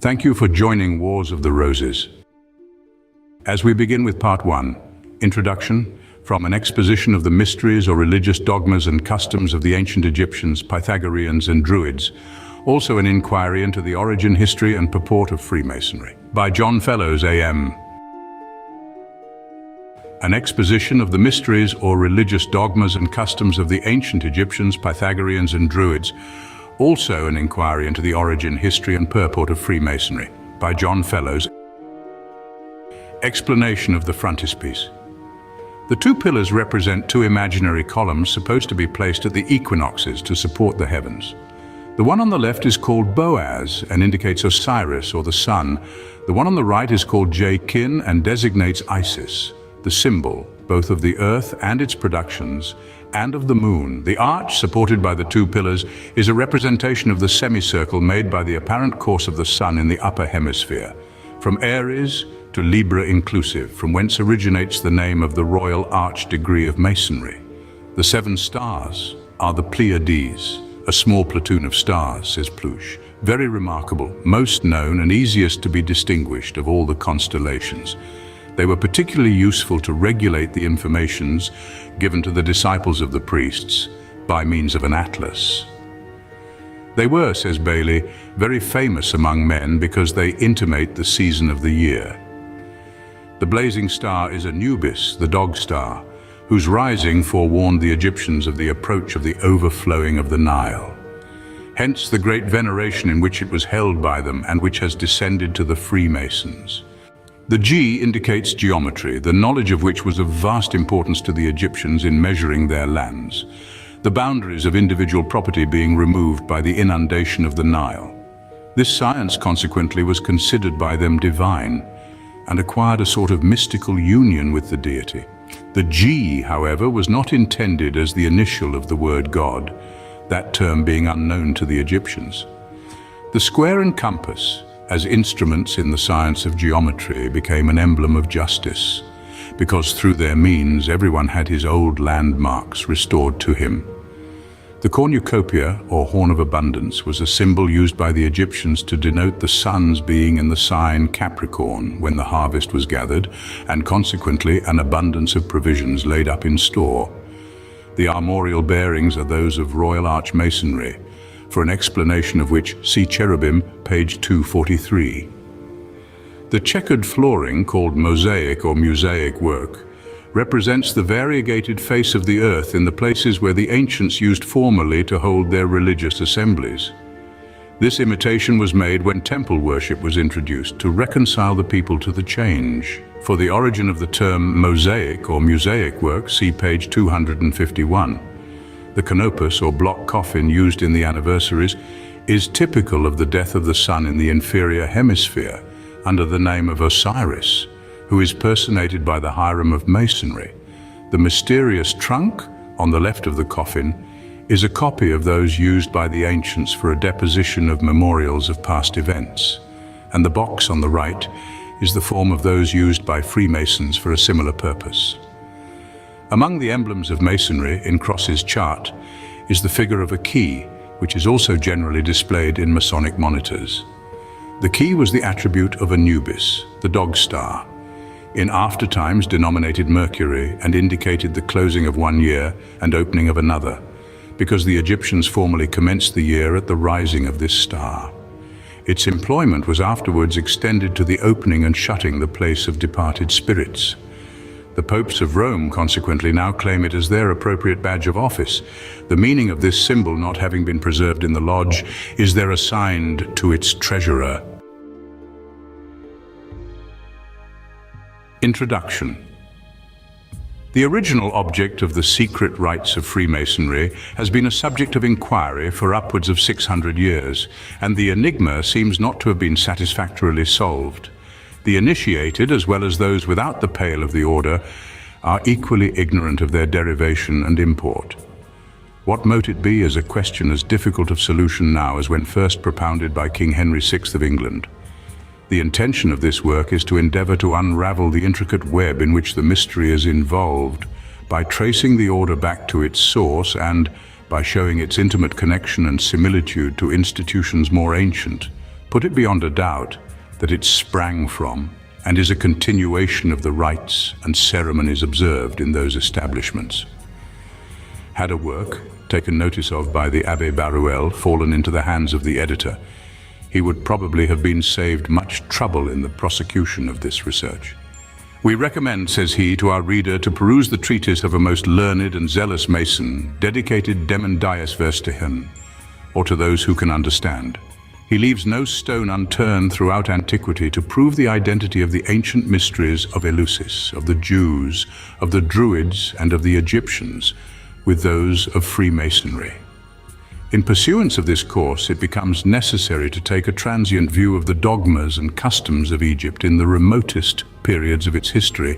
Thank you for joining Wars of the Roses. As we begin with Part 1, Introduction, from An Exposition of the Mysteries or Religious Dogmas and Customs of the Ancient Egyptians, Pythagoreans and Druids, also an inquiry into the origin, history and purport of Freemasonry, by John Fellows, AM. An Exposition of the Mysteries or Religious Dogmas and Customs of the Ancient Egyptians, Pythagoreans and Druids, also an inquiry into the origin, history and purport of Freemasonry, by John Fellows. Explanation of the frontispiece. The two pillars represent two imaginary columns supposed to be placed at the equinoxes to support the heavens. The one on the left is called Boaz and indicates Osiris or the sun. The one on the right is called Jachin and designates Isis, the symbol both of the earth and its productions, and of the moon. The arch, supported by the two pillars, is a representation of the semicircle made by the apparent course of the sun in the upper hemisphere, from Aries to Libra inclusive, from whence originates the name of the Royal Arch degree of Masonry. The 7 stars are the Pleiades, a small platoon of stars, says Pluche. Very remarkable, most known and easiest to be distinguished of all the constellations. They were particularly useful to regulate the informations given to the disciples of the priests by means of an atlas. They were, says Bailey, very famous among men because they intimate the season of the year. The blazing star is Anubis, the dog star, whose rising forewarned the Egyptians of the approach of the overflowing of the Nile. Hence the great veneration in which it was held by them and which has descended to the Freemasons. The G indicates geometry, the knowledge of which was of vast importance to the Egyptians in measuring their lands, the boundaries of individual property being removed by the inundation of the Nile. This science, consequently, was considered by them divine and acquired a sort of mystical union with the deity. The G, however, was not intended as the initial of the word God, that term being unknown to the Egyptians. The square and compass, as instruments in the science of geometry, became an emblem of justice, because through their means everyone had his old landmarks restored to him. The cornucopia, or horn of abundance, was a symbol used by the Egyptians to denote the sun's being in the sign Capricorn when the harvest was gathered, and consequently an abundance of provisions laid up in store. The armorial bearings are those of Royal Arch Masonry, for an explanation of which see Cherubim, page 243. The checkered flooring, called mosaic or mosaic work, represents the variegated face of the earth in the places where the ancients used formerly to hold their religious assemblies. This imitation was made when temple worship was introduced to reconcile the people to the change. For the origin of the term mosaic or mosaic work, see page 251. The canopus or block coffin used in the anniversaries is typical of the death of the sun in the inferior hemisphere under the name of Osiris, who is personated by the Hiram of Masonry. The mysterious trunk on the left of the coffin is a copy of those used by the ancients for a deposition of memorials of past events, and the box on the right is the form of those used by Freemasons for a similar purpose. Among the emblems of Masonry in Cross's chart is the figure of a key, which is also generally displayed in Masonic monitors. The key was the attribute of Anubis, the dog star, in after times denominated Mercury and indicated the closing of one year and opening of another, because the Egyptians formerly commenced the year at the rising of this star. Its employment was afterwards extended to the opening and shutting the place of departed spirits. The popes of Rome consequently now claim it as their appropriate badge of office. The meaning of this symbol not having been preserved in the lodge is there assigned to its treasurer. Introduction. The original object of the secret rites of Freemasonry has been a subject of inquiry for upwards of 600 years, and the enigma seems not to have been satisfactorily solved. The initiated, as well as those without the pale of the order, are equally ignorant of their derivation and import. What mote it be is a question as difficult of solution now as when first propounded by King Henry VI of England. The intention of this work is to endeavor to unravel the intricate web in which the mystery is involved by tracing the order back to its source and by showing its intimate connection and similitude to institutions more ancient, put it beyond a doubt that it sprang from and is a continuation of the rites and ceremonies observed in those establishments. Had a work, taken notice of by the Abbé Baruel, fallen into the hands of the editor, he would probably have been saved much trouble in the prosecution of this research. "We recommend," says he, "to our reader to peruse the treatise of a most learned and zealous Mason, dedicated Dem Dies Verstehen, or to those who can understand. He leaves no stone unturned throughout antiquity to prove the identity of the ancient mysteries of Eleusis, of the Jews, of the Druids, and of the Egyptians, with those of Freemasonry." In pursuance of this course, it becomes necessary to take a transient view of the dogmas and customs of Egypt in the remotest periods of its history,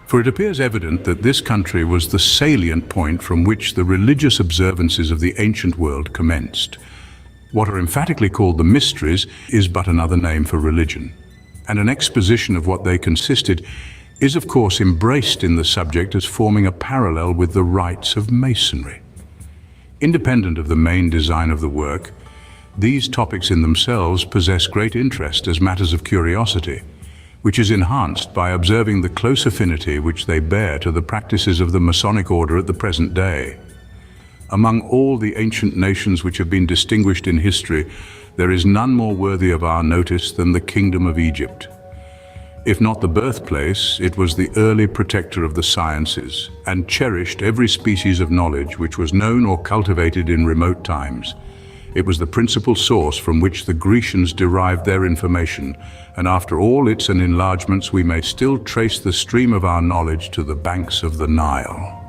for it appears evident that this country was the salient point from which the religious observances of the ancient world commenced. What are emphatically called the mysteries is but another name for religion, and an exposition of what they consisted is of course embraced in the subject as forming a parallel with the rites of Masonry. Independent of the main design of the work, these topics in themselves possess great interest as matters of curiosity, which is enhanced by observing the close affinity which they bear to the practices of the Masonic order at the present day. Among all the ancient nations which have been distinguished in history, there is none more worthy of our notice than the Kingdom of Egypt. If not the birthplace, it was the early protector of the sciences, and cherished every species of knowledge which was known or cultivated in remote times. It was the principal source from which the Grecians derived their information, and after all its enlargements we may still trace the stream of our knowledge to the banks of the Nile.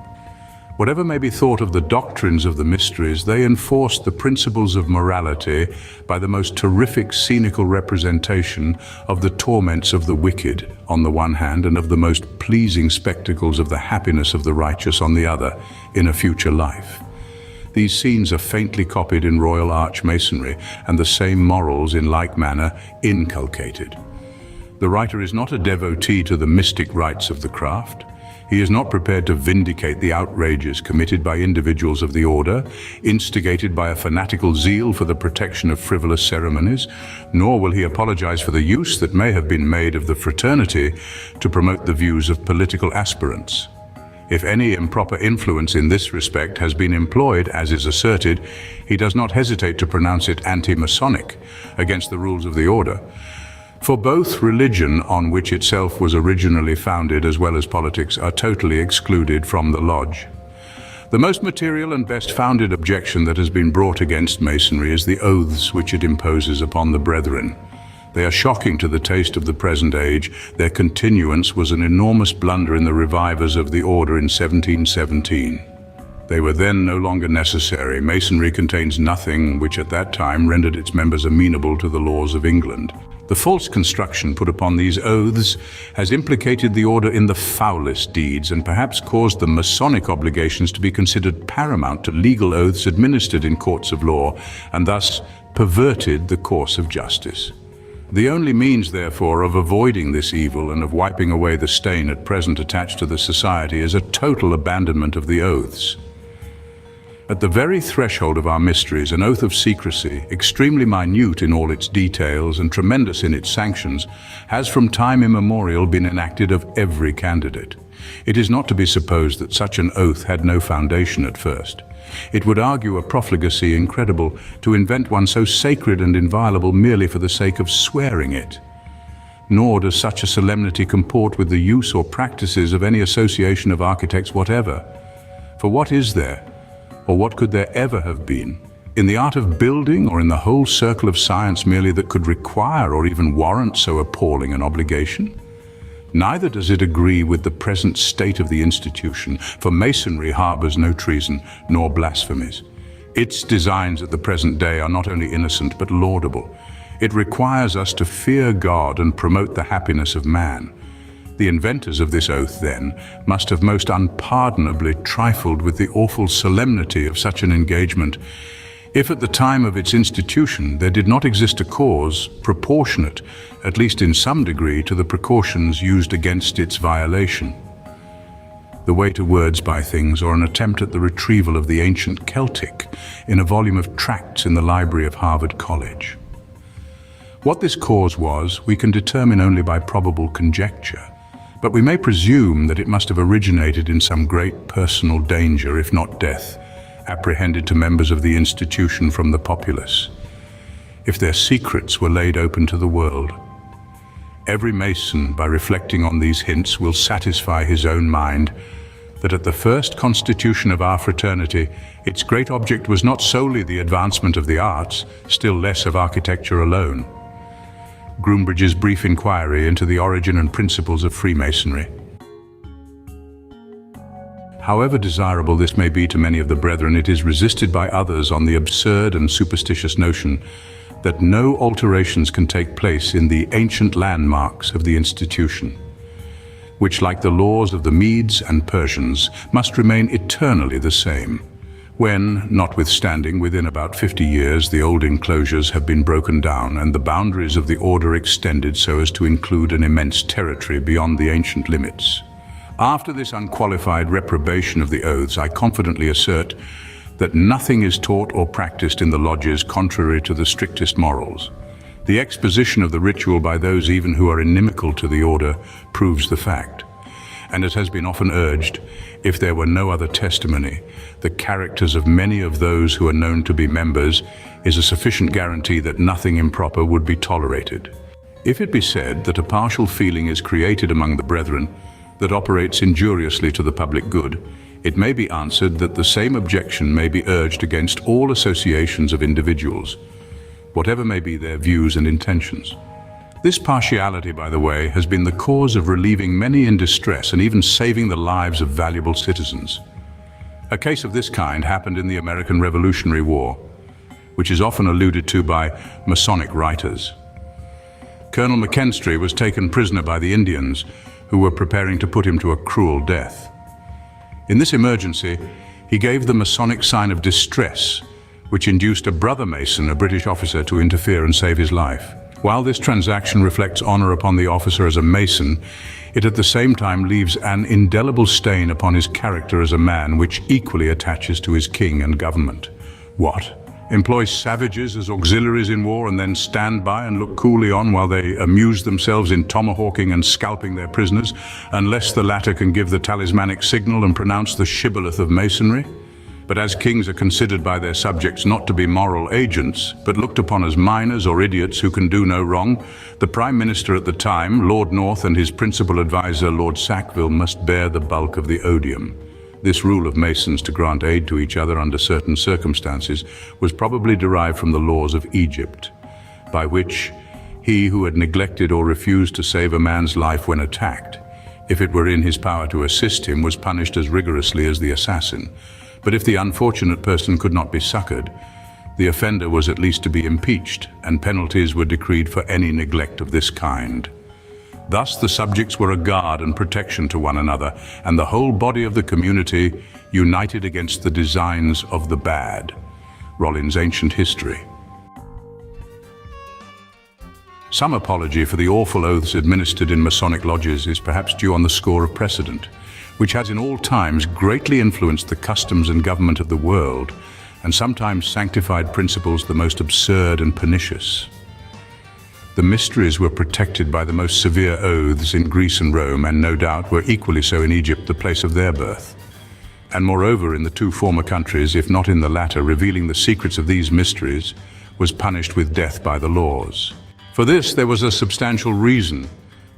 Whatever may be thought of the doctrines of the mysteries, they enforced the principles of morality by the most terrific scenical representation of the torments of the wicked on the one hand, and of the most pleasing spectacles of the happiness of the righteous on the other, in a future life. These scenes are faintly copied in Royal Arch Masonry, and the same morals in like manner inculcated. The writer is not a devotee to the mystic rites of the craft. He is not prepared to vindicate the outrages committed by individuals of the order, instigated by a fanatical zeal for the protection of frivolous ceremonies, nor will he apologize for the use that may have been made of the fraternity to promote the views of political aspirants. If any improper influence in this respect has been employed, as is asserted, he does not hesitate to pronounce it anti-Masonic, against the rules of the order. For both religion, on which itself was originally founded, as well as politics, are totally excluded from the lodge. The most material and best founded objection that has been brought against Masonry is the oaths which it imposes upon the brethren. They are shocking to the taste of the present age. Their continuance was an enormous blunder in the revivers of the order in 1717. They were then no longer necessary. Masonry contains nothing which at that time rendered its members amenable to the laws of England. The false construction put upon these oaths has implicated the order in the foulest deeds, and perhaps caused the Masonic obligations to be considered paramount to legal oaths administered in courts of law, and thus perverted the course of justice. The only means, therefore, of avoiding this evil and of wiping away the stain at present attached to the society is a total abandonment of the oaths. At the very threshold of our mysteries, an oath of secrecy, extremely minute in all its details and tremendous in its sanctions, has from time immemorial been enacted of every candidate. It is not to be supposed that such an oath had no foundation at first. It would argue a profligacy incredible to invent one so sacred and inviolable merely for the sake of swearing it. Nor does such a solemnity comport with the use or practices of any association of architects whatever. For what is there, or what could there ever have been, in the art of building or in the whole circle of science merely that could require or even warrant so appalling an obligation? Neither does it agree with the present state of the institution, for Masonry harbors no treason nor blasphemies. Its designs at the present day are not only innocent but laudable. It requires us to fear God and promote the happiness of man. The inventors of this oath, then, must have most unpardonably trifled with the awful solemnity of such an engagement, if at the time of its institution there did not exist a cause proportionate, at least in some degree, to the precautions used against its violation. The way to words by things, or an attempt at the retrieval of the ancient Celtic in a volume of tracts in the library of Harvard College. What this cause was, we can determine only by probable conjecture, but we may presume that it must have originated in some great personal danger, if not death, apprehended to members of the institution from the populace, if their secrets were laid open to the world. Every Mason, by reflecting on these hints, will satisfy his own mind that at the first constitution of our fraternity, its great object was not solely the advancement of the arts, still less of architecture alone. Groombridge's brief inquiry into the origin and principles of Freemasonry. However desirable this may be to many of the brethren, it is resisted by others on the absurd and superstitious notion that no alterations can take place in the ancient landmarks of the institution, which, like the laws of the Medes and Persians, must remain eternally the same, when, notwithstanding, within about 50 years the old enclosures have been broken down and the boundaries of the order extended so as to include an immense territory beyond the ancient limits. After this unqualified reprobation of the oaths, I confidently assert that nothing is taught or practiced in the lodges contrary to the strictest morals. The exposition of the ritual by those even who are inimical to the order proves the fact. And as has been often urged, if there were no other testimony, the characters of many of those who are known to be members is a sufficient guarantee that nothing improper would be tolerated. If it be said that a partial feeling is created among the brethren that operates injuriously to the public good, it may be answered that the same objection may be urged against all associations of individuals, whatever may be their views and intentions. This partiality, by the way, has been the cause of relieving many in distress and even saving the lives of valuable citizens. A case of this kind happened in the American Revolutionary War, which is often alluded to by Masonic writers. Colonel McKinstry was taken prisoner by the Indians, who were preparing to put him to a cruel death. In this emergency, he gave the Masonic sign of distress, which induced a brother Mason, a British officer, to interfere and save his life. While this transaction reflects honor upon the officer as a Mason, it at the same time leaves an indelible stain upon his character as a man, which equally attaches to his king and government. What? Employ savages as auxiliaries in war and then stand by and look coolly on while they amuse themselves in tomahawking and scalping their prisoners, unless the latter can give the talismanic signal and pronounce the shibboleth of Masonry? But as kings are considered by their subjects not to be moral agents, but looked upon as minors or idiots who can do no wrong, the Prime Minister at the time, Lord North, and his principal advisor, Lord Sackville, must bear the bulk of the odium. This rule of Masons to grant aid to each other under certain circumstances was probably derived from the laws of Egypt, by which he who had neglected or refused to save a man's life when attacked, if it were in his power to assist him, was punished as rigorously as the assassin. But if the unfortunate person could not be succored, the offender was at least to be impeached, and penalties were decreed for any neglect of this kind. Thus the subjects were a guard and protection to one another, and the whole body of the community united against the designs of the bad. Rollin's Ancient History. Some apology for the awful oaths administered in Masonic lodges is perhaps due on the score of precedent, which has in all times greatly influenced the customs and government of the world, and sometimes sanctified principles the most absurd and pernicious. The mysteries were protected by the most severe oaths in Greece and Rome, and no doubt were equally so in Egypt, the place of their birth. And moreover, in the two former countries, if not in the latter, revealing the secrets of these mysteries was punished with death by the laws. For this there was a substantial reason.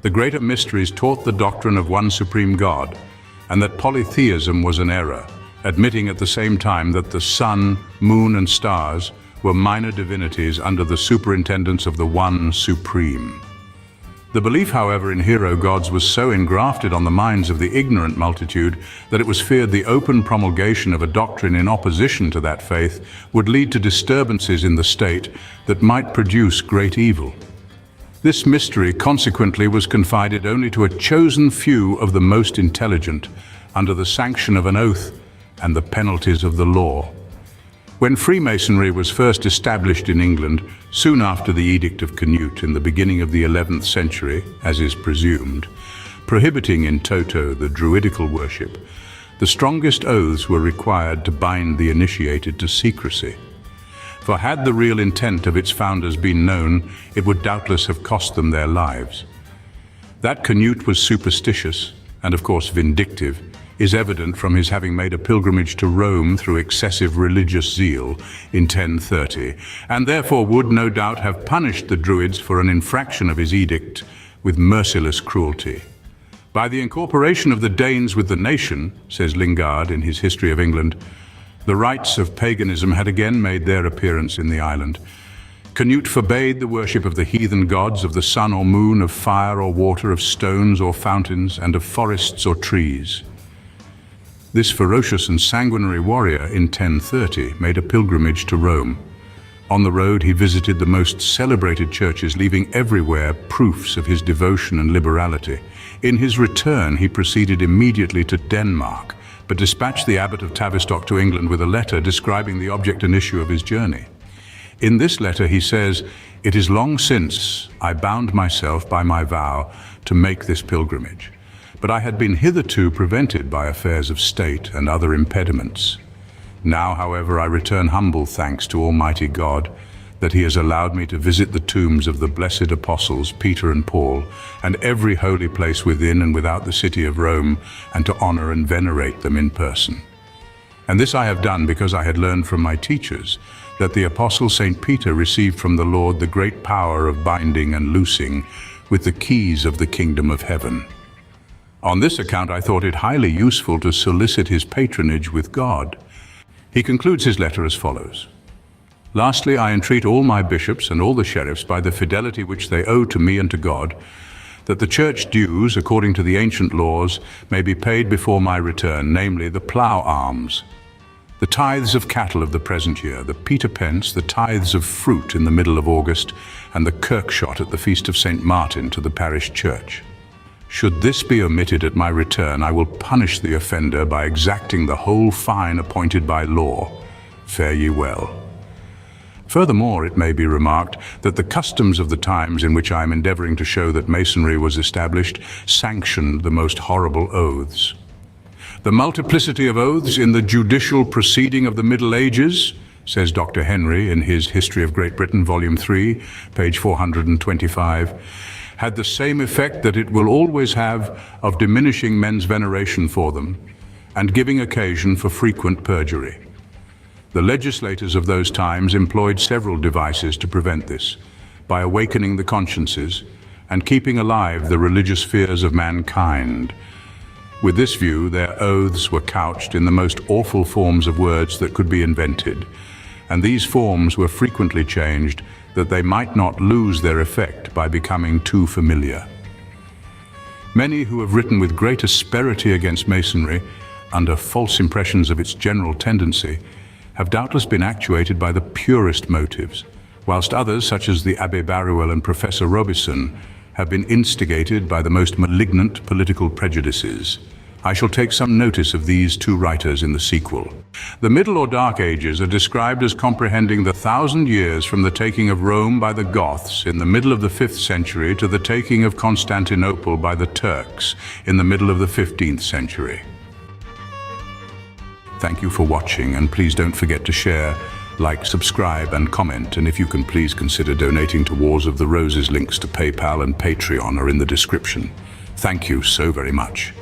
The greater mysteries taught the doctrine of one supreme God, and that polytheism was an error, admitting at the same time that the sun, moon, and stars were minor divinities under the superintendence of the One Supreme. The belief, however, in hero gods was so engrafted on the minds of the ignorant multitude that it was feared the open promulgation of a doctrine in opposition to that faith would lead to disturbances in the state that might produce great evil. This mystery consequently was confided only to a chosen few of the most intelligent, under the sanction of an oath and the penalties of the law. When Freemasonry was first established in England, soon after the Edict of Canute in the beginning of the 11th century, as is presumed, prohibiting in toto the Druidical worship, the strongest oaths were required to bind the initiated to secrecy. for had the real intent of its founders been known, it would doubtless have cost them their lives. That Canute was superstitious, and of course vindictive, is evident from his having made a pilgrimage to Rome through excessive religious zeal in 1030, and therefore would no doubt have punished the Druids for an infraction of his edict with merciless cruelty. By the incorporation of the Danes with the nation, says Lingard in his History of England, the rites of paganism had again made their appearance in the island. Canute forbade the worship of the heathen gods, of the sun or moon, of fire or water, of stones or fountains, and of forests or trees. This ferocious and sanguinary warrior in 1030 made a pilgrimage to Rome. On the road he visited the most celebrated churches, leaving everywhere proofs of his devotion and liberality. In his return he proceeded immediately to Denmark, but dispatched the abbot of Tavistock to England with a letter describing the object and issue of his journey. In this letter he says, "It is long since I bound myself by my vow to make this pilgrimage, but I had been hitherto prevented by affairs of state and other impediments. Now, however, I return humble thanks to Almighty God that He has allowed me to visit the tombs of the blessed apostles Peter and Paul, and every holy place within and without the city of Rome, and to honor and venerate them in person. And this I have done because I had learned from my teachers that the apostle St. Peter received from the Lord the great power of binding and loosing with the keys of the kingdom of heaven. On this account I thought it highly useful to solicit his patronage with God." He concludes his letter as follows. "Lastly, I entreat all my bishops and all the sheriffs, by the fidelity which they owe to me and to God, that the church dues, according to the ancient laws, may be paid before my return, namely the plough alms, the tithes of cattle of the present year, the Peter pence, the tithes of fruit in the middle of August, and the kirkshot at the feast of St. Martin to the parish church. Should this be omitted at my return, I will punish the offender by exacting the whole fine appointed by law. Fare ye well." Furthermore, it may be remarked that the customs of the times in which I am endeavoring to show that Masonry was established sanctioned the most horrible oaths. "The multiplicity of oaths in the judicial proceeding of the Middle Ages," says Dr. Henry in his History of Great Britain, Volume 3, page 425, "had the same effect that it will always have of diminishing men's veneration for them, and giving occasion for frequent perjury. The legislators of those times employed several devices to prevent this, by awakening the consciences and keeping alive the religious fears of mankind. With this view, their oaths were couched in the most awful forms of words that could be invented, and these forms were frequently changed that they might not lose their effect by becoming too familiar. Many who have written with great asperity against Masonry, under false impressions of its general tendency, have doubtless been actuated by the purest motives, whilst others, such as the Abbé Baruel and Professor Robison, have been instigated by the most malignant political prejudices. I shall take some notice of these two writers in the sequel. The Middle or Dark Ages are described as comprehending the 1,000 years from the taking of Rome by the Goths in the middle of the 5th century to the taking of Constantinople by the Turks in the middle of the 15th century. Thank you for watching, and please don't forget to share, like, subscribe and comment, and if you can please consider donating to Wars of the Roses. Links to PayPal and Patreon are in the description. Thank you so very much.